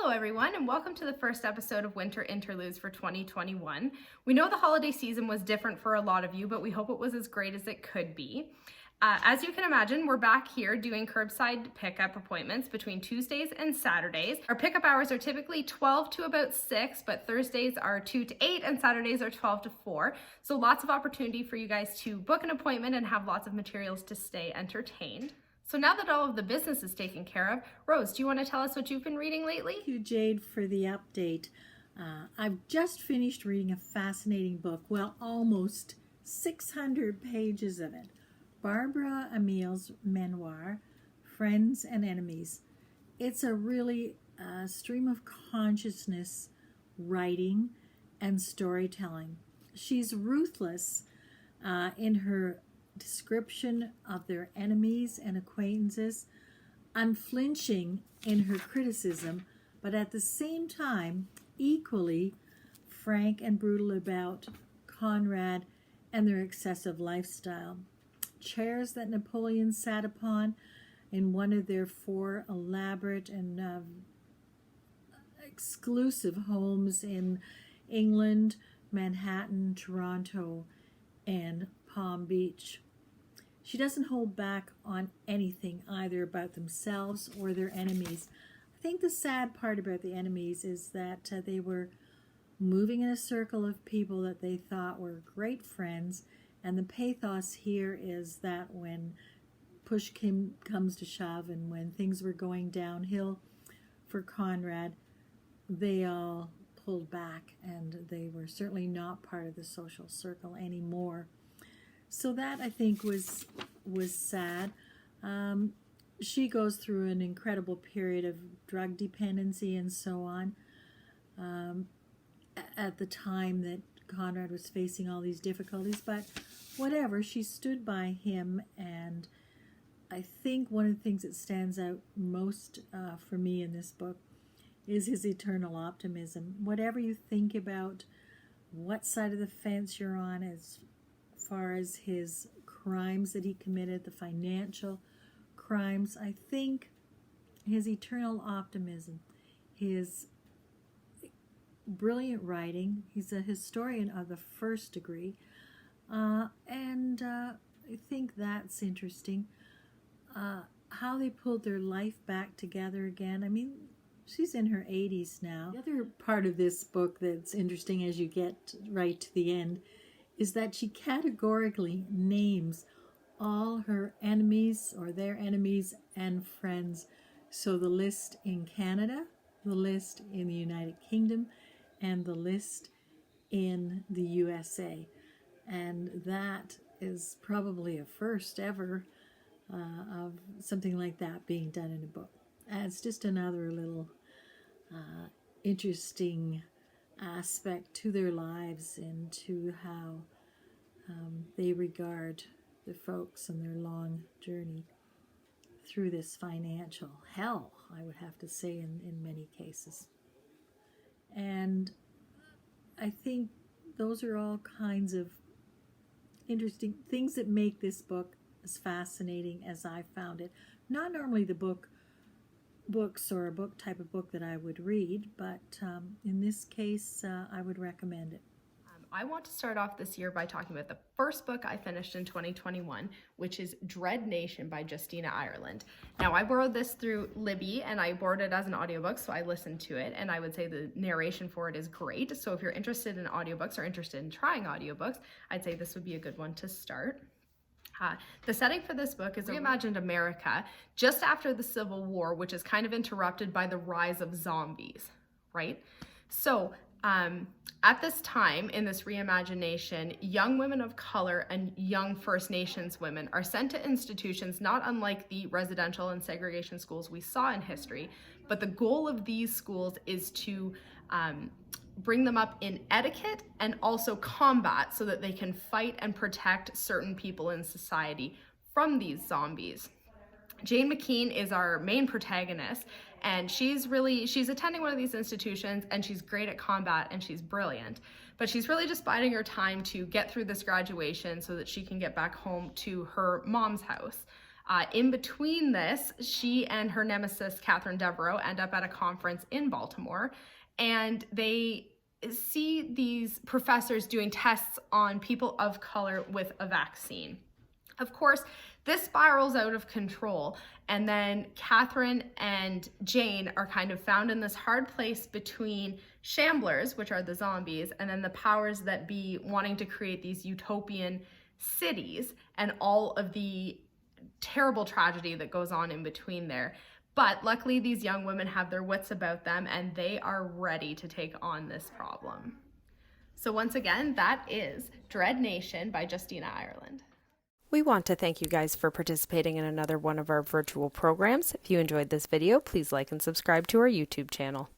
Hello everyone, and welcome to the first episode of Winter Interludes for 2021. We know the holiday season was different for a lot of you, but we hope it was as great as it could be. As you can imagine, we're back here doing curbside pickup appointments between Tuesdays and Saturdays. Our pickup hours are typically 12 to about 6, but Thursdays are 2 to 8 and Saturdays are 12 to 4. So lots of opportunity for you guys to book an appointment and have lots of materials to stay entertained. So now that all of the business is taken care of, Rose, do you want to tell us what you've been reading lately? Thank you, Jade, for the update. I've just finished reading a fascinating book, well, almost 600 pages of it. Barbara Amiel's memoir, Friends and Enemies. It's a really stream of consciousness writing and storytelling. She's ruthless in her description of their enemies and acquaintances, unflinching in her criticism, but at the same time equally frank and brutal about Conrad and their excessive lifestyle. Chairs that Napoleon sat upon in one of their 4 elaborate and exclusive homes in England, Manhattan, Toronto, and Palm Beach. She doesn't hold back on anything, either about themselves or their enemies. I think the sad part about the enemies is that they were moving in a circle of people that they thought were great friends, and the pathos here is that when push comes to shove and when things were going downhill for Conrad, they all pulled back and they were certainly not part of the social circle anymore. So that, I think, was sad. She goes through an incredible period of drug dependency and so on at the time that Conrad was facing all these difficulties. But whatever, she stood by him, and I think one of the things that stands out most for me in this book is his eternal optimism. Whatever you think about what side of the fence you're on as far as his crimes that he committed, the financial crimes, I think his eternal optimism, his brilliant writing, he's a historian of the first degree, and I think that's interesting. How they pulled their life back together again. I mean, she's in her 80s now. The other part of this book that's interesting as you get right to the end is that she categorically names all her enemies or their enemies and friends. So the list in Canada, the list in the United Kingdom, and the list in the USA. And that is probably a first ever of something like that being done in a book. It's just another little interesting aspect to their lives and to how they regard the folks and their long journey through this financial hell, I would have to say, in many cases. And I think those are all kinds of interesting things that make this book as fascinating as I found it. Not normally the books or a book type of book that I would read, but in this case, I would recommend it. I want to start off this year by talking about the first book I finished in 2021, which is Dread Nation by Justina Ireland. Now, I borrowed this through Libby, and I borrowed it as an audiobook, so I listened to it, and I would say the narration for it is great. So if you're interested in audiobooks or interested in trying audiobooks, I'd say this would be a good one to start. The setting for this book is reimagined America just after the Civil War, which is kind of interrupted by the rise of zombies, right? So at this time, in this reimagination, young women of color and young First Nations women are sent to institutions not unlike the residential and segregation schools we saw in history, but the goal of these schools is to bring them up in etiquette and also combat so that they can fight and protect certain people in society from these zombies. Jane McKean is our main protagonist, and she's attending one of these institutions, and she's great at combat and she's brilliant, but she's really just biding her time to get through this graduation so that she can get back home to her mom's house. In between this, she and her nemesis, Catherine Devereaux, end up at a conference in Baltimore, and they see these professors doing tests on people of color with a vaccine. Of course, this spirals out of control, and then Catherine and Jane are kind of found in this hard place between shamblers, which are the zombies, and then the powers that be wanting to create these utopian cities and all of the terrible tragedy that goes on in between there. But luckily, these young women have their wits about them, and they are ready to take on this problem. So once again, that is Dread Nation by Justina Ireland. We want to thank you guys for participating in another one of our virtual programs. If you enjoyed this video, please like and subscribe to our YouTube channel.